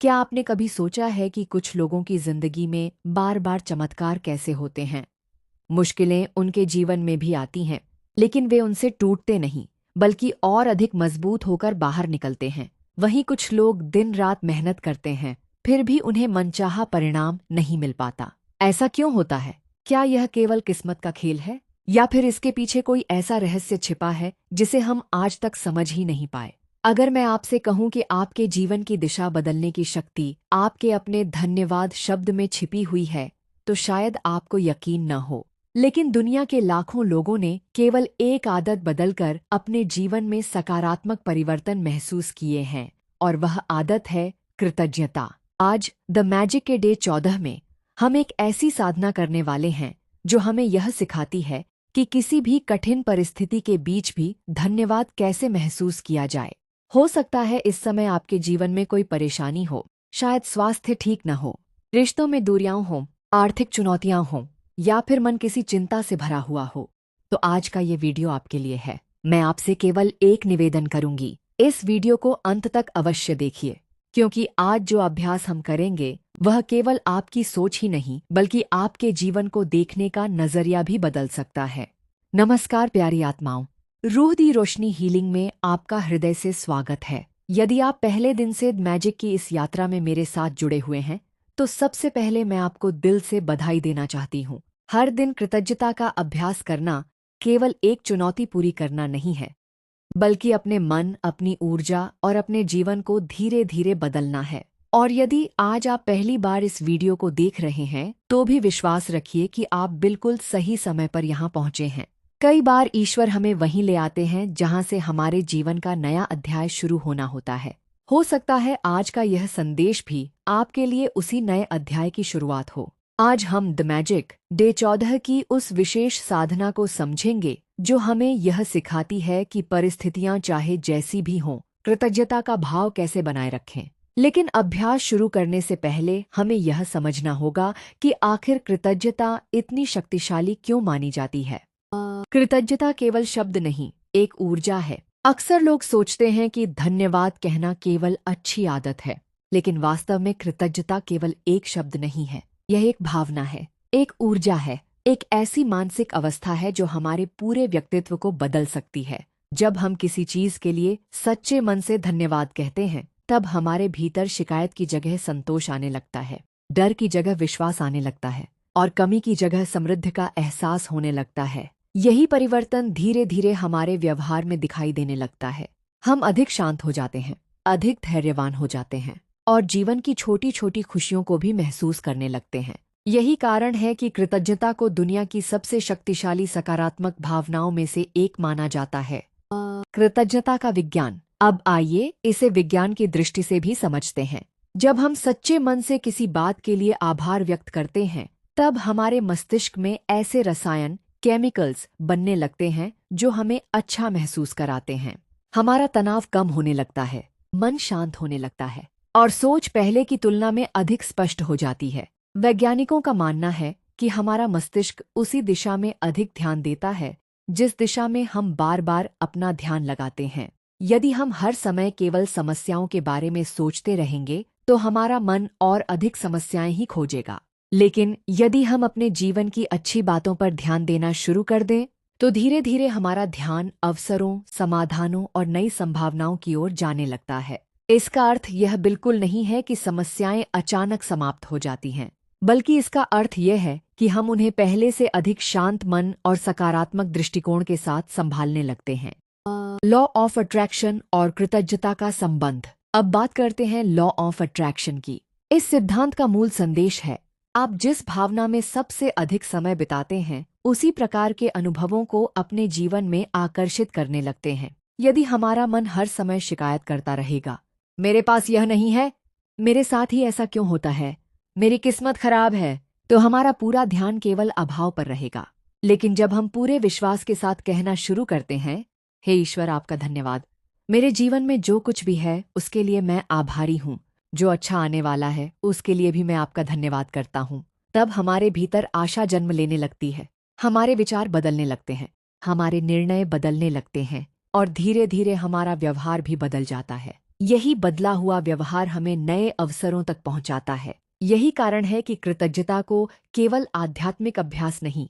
क्या आपने कभी सोचा है कि कुछ लोगों की जिंदगी में बार बार चमत्कार कैसे होते हैं? मुश्किलें उनके जीवन में भी आती हैं, लेकिन वे उनसे टूटते नहीं, बल्कि और अधिक मजबूत होकर बाहर निकलते हैं। वहीं कुछ लोग दिन रात मेहनत करते हैं, फिर भी उन्हें मनचाहा परिणाम नहीं मिल पाता। ऐसा क्यों होता है? क्या यह केवल किस्मत का खेल है, या फिर इसके पीछे कोई ऐसा रहस्य छिपा है जिसे हम आज तक समझ ही नहीं पाए? अगर मैं आपसे कहूं कि आपके जीवन की दिशा बदलने की शक्ति आपके अपने धन्यवाद शब्द में छिपी हुई है, तो शायद आपको यकीन न हो। लेकिन दुनिया के लाखों लोगों ने केवल एक आदत बदलकर अपने जीवन में सकारात्मक परिवर्तन महसूस किए हैं, और वह आदत है कृतज्ञता। आज द मैजिक के डे 14 में हम एक ऐसी साधना करने वाले हैं जो हमें यह सिखाती है कि किसी भी कठिन परिस्थिति के बीच भी धन्यवाद कैसे महसूस किया जाए। हो सकता है इस समय आपके जीवन में कोई परेशानी हो, शायद स्वास्थ्य ठीक न हो, रिश्तों में दूरियां हों, आर्थिक चुनौतियां हों, या फिर मन किसी चिंता से भरा हुआ हो। तो आज का ये वीडियो आपके लिए है। मैं आपसे केवल एक निवेदन करूंगी, इस वीडियो को अंत तक अवश्य देखिए, क्योंकि आज जो अभ्यास हम करेंगे वह केवल आपकी सोच ही नहीं, बल्कि आपके जीवन को देखने का नजरिया भी बदल सकता है। नमस्कार प्यारी आत्माओं, रूह दी रोशनी हीलिंग में आपका हृदय से स्वागत है। यदि आप पहले दिन से मैजिक की इस यात्रा में मेरे साथ जुड़े हुए हैं, तो सबसे पहले मैं आपको दिल से बधाई देना चाहती हूँ। हर दिन कृतज्ञता का अभ्यास करना केवल एक चुनौती पूरी करना नहीं है, बल्कि अपने मन, अपनी ऊर्जा और अपने जीवन को धीरे धीरे बदलना है। और यदि आज आप पहली बार इस वीडियो को देख रहे हैं, तो भी विश्वास रखिए कि आप बिल्कुल सही समय पर यहाँ पहुँचे हैं। कई बार ईश्वर हमें वहीं ले आते हैं जहाँ से हमारे जीवन का नया अध्याय शुरू होना होता है। हो सकता है आज का यह संदेश भी आपके लिए उसी नए अध्याय की शुरुआत हो। आज हम द मैजिक डे 14 की उस विशेष साधना को समझेंगे जो हमें यह सिखाती है कि परिस्थितियां चाहे जैसी भी हों, कृतज्ञता का भाव कैसे बनाए रखें। लेकिन अभ्यास शुरू करने से पहले हमें यह समझना होगा कि आखिर कृतज्ञता इतनी शक्तिशाली क्यों मानी जाती है। कृतज्ञता केवल शब्द नहीं, एक ऊर्जा है। अक्सर लोग सोचते हैं कि धन्यवाद कहना केवल अच्छी आदत है, लेकिन वास्तव में कृतज्ञता केवल एक शब्द नहीं है। यह एक भावना है, एक ऊर्जा है, एक ऐसी मानसिक अवस्था है जो हमारे पूरे व्यक्तित्व को बदल सकती है। जब हम किसी चीज के लिए सच्चे मन से धन्यवाद कहते हैं, तब हमारे भीतर शिकायत की जगह संतोष आने लगता है, डर की जगह विश्वास आने लगता है, और कमी की जगह समृद्धि का एहसास होने लगता है। यही परिवर्तन धीरे धीरे हमारे व्यवहार में दिखाई देने लगता है। हम अधिक शांत हो जाते हैं, अधिक धैर्यवान हो जाते हैं, और जीवन की छोटी छोटी खुशियों को भी महसूस करने लगते हैं। यही कारण है कि कृतज्ञता को दुनिया की सबसे शक्तिशाली सकारात्मक भावनाओं में से एक माना जाता है। कृतज्ञता का विज्ञान। अब आइए इसे विज्ञान की दृष्टि से भी समझते हैं। जब हम सच्चे मन से किसी बात के लिए आभार व्यक्त करते हैं, तब हमारे मस्तिष्क में ऐसे रसायन, केमिकल्स बनने लगते हैं जो हमें अच्छा महसूस कराते हैं। हमारा तनाव कम होने लगता है, मन शांत होने लगता है, और सोच पहले की तुलना में अधिक स्पष्ट हो जाती है। वैज्ञानिकों का मानना है कि हमारा मस्तिष्क उसी दिशा में अधिक ध्यान देता है जिस दिशा में हम बार बार अपना ध्यान लगाते हैं। यदि हम हर समय केवल समस्याओं के बारे में सोचते रहेंगे, तो हमारा मन और अधिक समस्याएं ही खोजेगा। लेकिन यदि हम अपने जीवन की अच्छी बातों पर ध्यान देना शुरू कर दें, तो धीरे धीरे हमारा ध्यान अवसरों, समाधानों और नई संभावनाओं की ओर जाने लगता है। इसका अर्थ यह बिल्कुल नहीं है कि समस्याएं अचानक समाप्त हो जाती हैं, बल्कि इसका अर्थ यह है कि हम उन्हें पहले से अधिक शांत मन और सकारात्मक दृष्टिकोण के साथ संभालने लगते हैं। लॉ ऑफ अट्रैक्शन और कृतज्ञता का संबंध। अब बात करते हैं लॉ ऑफ अट्रैक्शन की। इस सिद्धांत का मूल संदेश है, आप जिस भावना में सबसे अधिक समय बिताते हैं, उसी प्रकार के अनुभवों को अपने जीवन में आकर्षित करने लगते हैं। यदि हमारा मन हर समय शिकायत करता रहेगा, मेरे पास यह नहीं है, मेरे साथ ही ऐसा क्यों होता है, मेरी किस्मत खराब है, तो हमारा पूरा ध्यान केवल अभाव पर रहेगा। लेकिन जब हम पूरे विश्वास के साथ कहना शुरू करते हैं, हे ईश्वर आपका धन्यवाद, मेरे जीवन में जो कुछ भी है उसके लिए मैं आभारी हूँ, जो अच्छा आने वाला है उसके लिए भी मैं आपका धन्यवाद करता हूँ, तब हमारे भीतर आशा जन्म लेने लगती है। हमारे विचार बदलने लगते हैं, हमारे निर्णय बदलने लगते हैं, और धीरे धीरे हमारा व्यवहार भी बदल जाता है। यही बदला हुआ व्यवहार हमें नए अवसरों तक पहुंचाता है। यही कारण है कि कृतज्ञता को केवल आध्यात्मिक अभ्यास नहीं,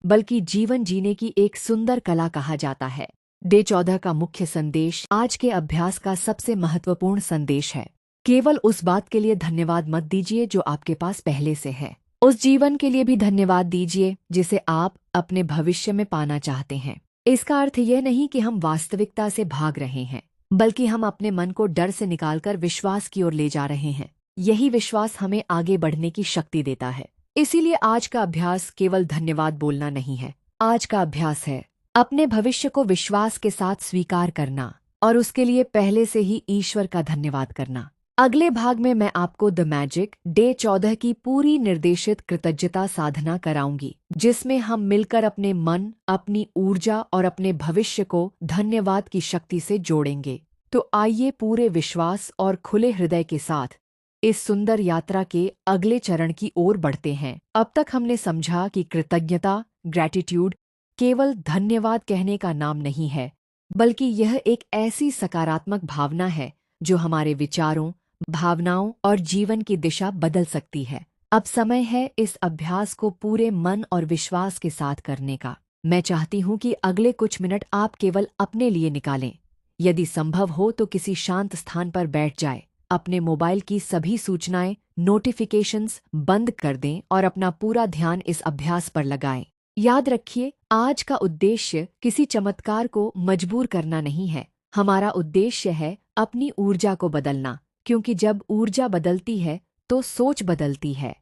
बल्कि जीवन जीने की एक सुंदर कला कहा जाता है। डे 14 का मुख्य संदेश आज के अभ्यास का सबसे महत्वपूर्ण संदेश है। केवल उस बात के लिए धन्यवाद मत दीजिए जो आपके पास पहले से है। उस जीवन के लिए भी धन्यवाद दीजिए जिसे आप अपने भविष्य में पाना चाहते हैं। इसका अर्थ यह नहीं कि हम वास्तविकता से भाग रहे हैं, बल्कि हम अपने मन को डर से निकालकर विश्वास की ओर ले जा रहे हैं। यही विश्वास हमें आगे बढ़ने की शक्ति देता है। इसीलिए आज का अभ्यास केवल धन्यवाद बोलना नहीं है। आज का अभ्यास है अपने भविष्य को विश्वास के साथ स्वीकार करना और उसके लिए पहले से ही ईश्वर का धन्यवाद करना। अगले भाग में मैं आपको द मैजिक डे 14 की पूरी निर्देशित कृतज्ञता साधना कराऊंगी, जिसमें हम मिलकर अपने मन, अपनी ऊर्जा और अपने भविष्य को धन्यवाद की शक्ति से जोड़ेंगे। तो आइए पूरे विश्वास और खुले हृदय के साथ इस सुंदर यात्रा के अगले चरण की ओर बढ़ते हैं। अब तक हमने समझा कि कृतज्ञता, ग्रैटिट्यूड, केवल धन्यवाद कहने का नाम नहीं है, बल्कि यह एक ऐसी सकारात्मक भावना है जो हमारे विचारों, भावनाओं और जीवन की दिशा बदल सकती है। अब समय है इस अभ्यास को पूरे मन और विश्वास के साथ करने का। मैं चाहती हूँ कि अगले कुछ मिनट आप केवल अपने लिए निकालें। यदि संभव हो तो किसी शांत स्थान पर बैठ जाए, अपने मोबाइल की सभी सूचनाएं, नोटिफिकेशंस बंद कर दें और अपना पूरा ध्यान इस अभ्यास पर लगाएं। याद रखिए, आज का उद्देश्य किसी चमत्कार को मजबूर करना नहीं है। हमारा उद्देश्य है अपनी ऊर्जा को बदलना, क्योंकि जब ऊर्जा बदलती है तो सोच बदलती है,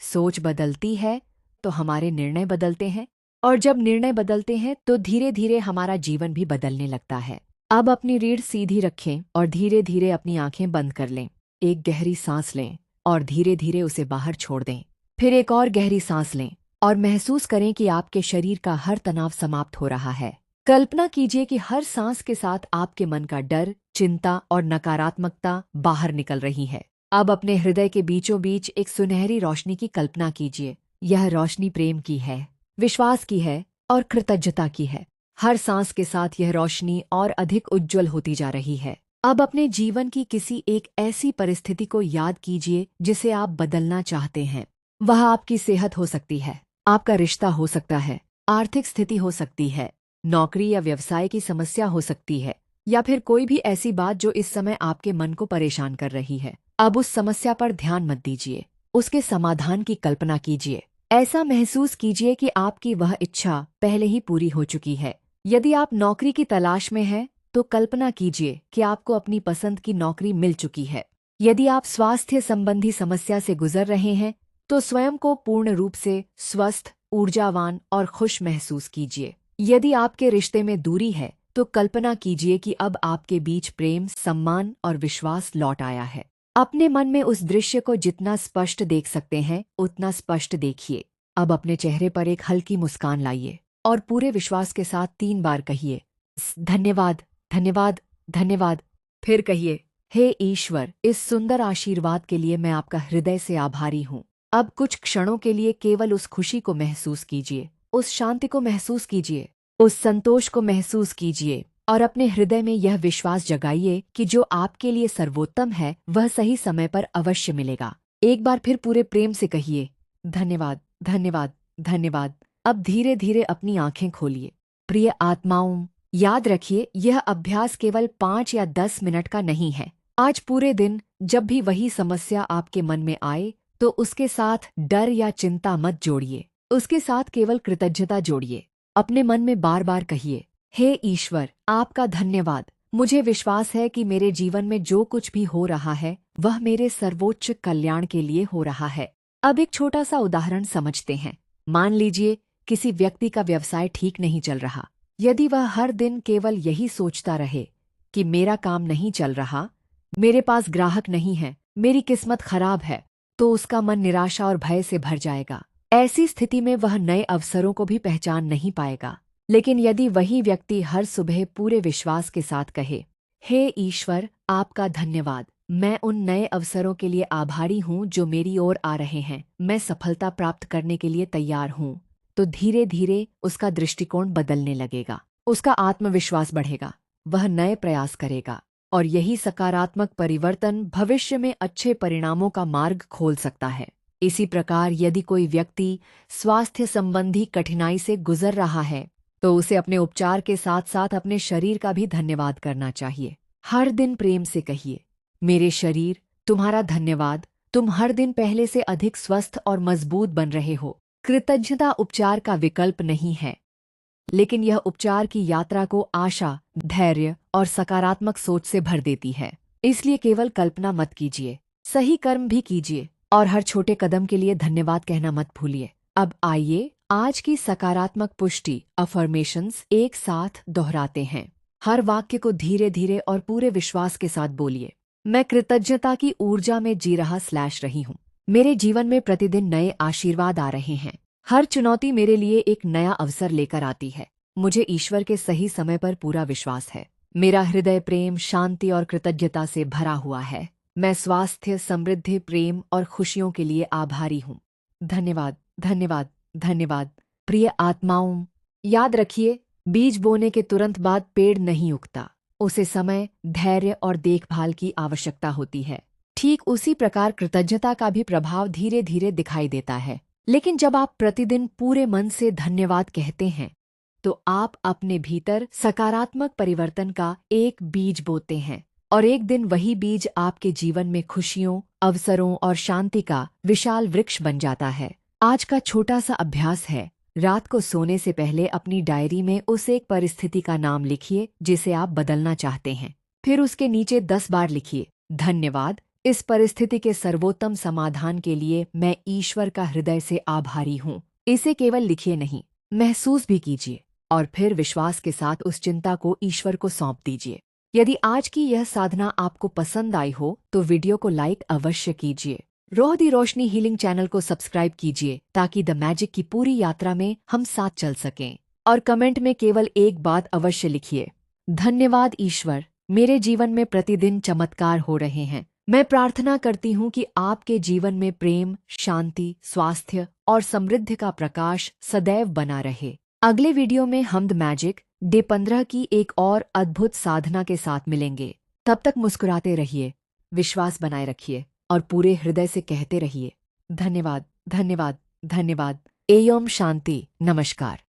सोच बदलती है तो हमारे निर्णय बदलते हैं, और जब निर्णय बदलते हैं तो धीरे धीरे हमारा जीवन भी बदलने लगता है। अब अपनी रीढ़ सीधी रखें और धीरे धीरे अपनी आंखें बंद कर लें। एक गहरी सांस लें और धीरे धीरे उसे बाहर छोड़ दें। फिर एक और गहरी सांस लें और महसूस करें कि आपके शरीर का हर तनाव समाप्त हो रहा है। कल्पना कीजिए कि हर सांस के साथ आपके मन का डर, चिंता और नकारात्मकता बाहर निकल रही है। अब अपने हृदय के बीचों बीच एक सुनहरी रोशनी की कल्पना कीजिए। यह रोशनी प्रेम की है, विश्वास की है और कृतज्ञता की है। हर सांस के साथ यह रोशनी और अधिक उज्ज्वल होती जा रही है। अब अपने जीवन की किसी एक ऐसी परिस्थिति को याद कीजिए जिसे आप बदलना चाहते हैं। वह आपकी सेहत हो सकती है, आपका रिश्ता हो सकता है, आर्थिक स्थिति हो सकती है, नौकरी या व्यवसाय की समस्या हो सकती है, या फिर कोई भी ऐसी बात जो इस समय आपके मन को परेशान कर रही है। अब उस समस्या पर ध्यान मत दीजिए, उसके समाधान की कल्पना कीजिए। ऐसा महसूस कीजिए कि आपकी वह इच्छा पहले ही पूरी हो चुकी है। यदि आप नौकरी की तलाश में हैं, तो कल्पना कीजिए कि आपको अपनी पसंद की नौकरी मिल चुकी है। यदि आप स्वास्थ्य संबंधी समस्या से गुजर रहे हैं, तो स्वयं को पूर्ण रूप से स्वस्थ, ऊर्जावान और खुश महसूस कीजिए। यदि आपके रिश्ते में दूरी है, तो कल्पना कीजिए कि अब आपके बीच प्रेम, सम्मान और विश्वास लौट आया है। अपने मन में उस दृश्य को जितना स्पष्ट देख सकते हैं, उतना स्पष्ट देखिए। अब अपने चेहरे पर एक हल्की मुस्कान लाइए और पूरे विश्वास के साथ 3 बार कहिए, धन्यवाद, धन्यवाद, धन्यवाद। फिर कहिए, हे ईश्वर, इस सुंदर आशीर्वाद के लिए मैं आपका हृदय से आभारी हूँ। अब कुछ क्षणों के लिए केवल उस खुशी को महसूस कीजिए, उस शांति को महसूस कीजिए, उस संतोष को महसूस कीजिए और अपने हृदय में यह विश्वास जगाइए कि जो आपके लिए सर्वोत्तम है वह सही समय पर अवश्य मिलेगा। एक बार फिर पूरे प्रेम से कहिए, धन्यवाद, धन्यवाद, धन्यवाद। अब धीरे धीरे अपनी आंखें खोलिए। प्रिय आत्माओं, याद रखिए, यह अभ्यास केवल 5 या 10 मिनट का नहीं है। आज पूरे दिन जब भी वही समस्या आपके मन में आए, तो उसके साथ डर या चिंता मत जोड़िए, उसके साथ केवल कृतज्ञता जोड़िए। अपने मन में बार बार कहिए, हे ईश्वर, आपका धन्यवाद। मुझे विश्वास है कि मेरे जीवन में जो कुछ भी हो रहा है वह मेरे सर्वोच्च कल्याण के लिए हो रहा है। अब एक छोटा सा उदाहरण समझते हैं। मान लीजिए किसी व्यक्ति का व्यवसाय ठीक नहीं चल रहा। यदि वह हर दिन केवल यही सोचता रहे कि मेरा काम नहीं चल रहा, मेरे पास ग्राहक नहीं है, मेरी किस्मत खराब है, तो उसका मन निराशा और भय से भर जाएगा। ऐसी स्थिति में वह नए अवसरों को भी पहचान नहीं पाएगा। लेकिन यदि वही व्यक्ति हर सुबह पूरे विश्वास के साथ कहे, हे ईश्वर, आपका धन्यवाद, मैं उन नए अवसरों के लिए आभारी हूँ जो मेरी ओर आ रहे हैं, मैं सफलता प्राप्त करने के लिए तैयार हूँ, तो धीरे धीरे उसका दृष्टिकोण बदलने लगेगा, उसका आत्मविश्वास बढ़ेगा, वह नए प्रयास करेगा और यही सकारात्मक परिवर्तन भविष्य में अच्छे परिणामों का मार्ग खोल सकता है। इसी प्रकार यदि कोई व्यक्ति स्वास्थ्य संबंधी कठिनाई से गुजर रहा है तो उसे अपने उपचार के साथ साथ अपने शरीर का भी धन्यवाद करना चाहिए। हर दिन प्रेम से कहिए, मेरे शरीर, तुम्हारा धन्यवाद, तुम हर दिन पहले से अधिक स्वस्थ और मजबूत बन रहे हो। कृतज्ञता उपचार का विकल्प नहीं है, लेकिन यह उपचार की यात्रा को आशा, धैर्य और सकारात्मक सोच से भर देती है। इसलिए केवल कल्पना मत कीजिए, सही कर्म भी कीजिए और हर छोटे कदम के लिए धन्यवाद कहना मत भूलिए। अब आइए आज की सकारात्मक पुष्टि अफर्मेशंस एक साथ दोहराते हैं। हर वाक्य को धीरे धीरे और पूरे विश्वास के साथ बोलिए। मैं कृतज्ञता की ऊर्जा में जी रही हूँ। मेरे जीवन में प्रतिदिन नए आशीर्वाद आ रहे हैं। हर चुनौती मेरे लिए एक नया अवसर लेकर आती है। मुझे ईश्वर के सही समय पर पूरा विश्वास है। मेरा हृदय प्रेम, शांति और कृतज्ञता से भरा हुआ है। मैं स्वास्थ्य, समृद्धि, प्रेम और खुशियों के लिए आभारी हूँ। धन्यवाद, धन्यवाद, धन्यवाद। प्रिय आत्माओं, याद रखिए, बीज बोने के तुरंत बाद पेड़ नहीं उगता। उसे समय, धैर्य और देखभाल की आवश्यकता होती है। ठीक उसी प्रकार कृतज्ञता का भी प्रभाव धीरे धीरे दिखाई देता है। लेकिन जब आप प्रतिदिन पूरे मन से धन्यवाद कहते हैं तो आप अपने भीतर सकारात्मक परिवर्तन का एक बीज बोते हैं और एक दिन वही बीज आपके जीवन में खुशियों, अवसरों और शांति का विशाल वृक्ष बन जाता है। आज का छोटा सा अभ्यास है, रात को सोने से पहले अपनी डायरी में उस एक परिस्थिति का नाम लिखिए जिसे आप बदलना चाहते हैं। फिर उसके नीचे 10 बार लिखिए, धन्यवाद, इस परिस्थिति के सर्वोत्तम समाधान के लिए मैं ईश्वर का हृदय से आभारी हूँ। इसे केवल लिखिए नहीं, महसूस भी कीजिए और फिर विश्वास के साथ उस चिंता को ईश्वर को सौंप दीजिए। यदि आज की यह साधना आपको पसंद आई हो तो वीडियो को लाइक अवश्य कीजिए। रोह दी रोशनी हीलिंग चैनल को सब्सक्राइब कीजिए ताकि द मैजिक की पूरी यात्रा में हम साथ चल सकें। और कमेंट में केवल एक बात अवश्य लिखिए, धन्यवाद ईश्वर, मेरे जीवन में प्रतिदिन चमत्कार हो रहे हैं। मैं प्रार्थना करती हूँ कि आपके जीवन में प्रेम, शांति, स्वास्थ्य और समृद्धि का प्रकाश सदैव बना रहे। अगले वीडियो में हम द मैजिक डे 15 की एक और अद्भुत साधना के साथ मिलेंगे। तब तक मुस्कुराते रहिए, विश्वास बनाए रखिए और पूरे हृदय से कहते रहिए, धन्यवाद, धन्यवाद, धन्यवाद। एयम शांति। नमस्कार।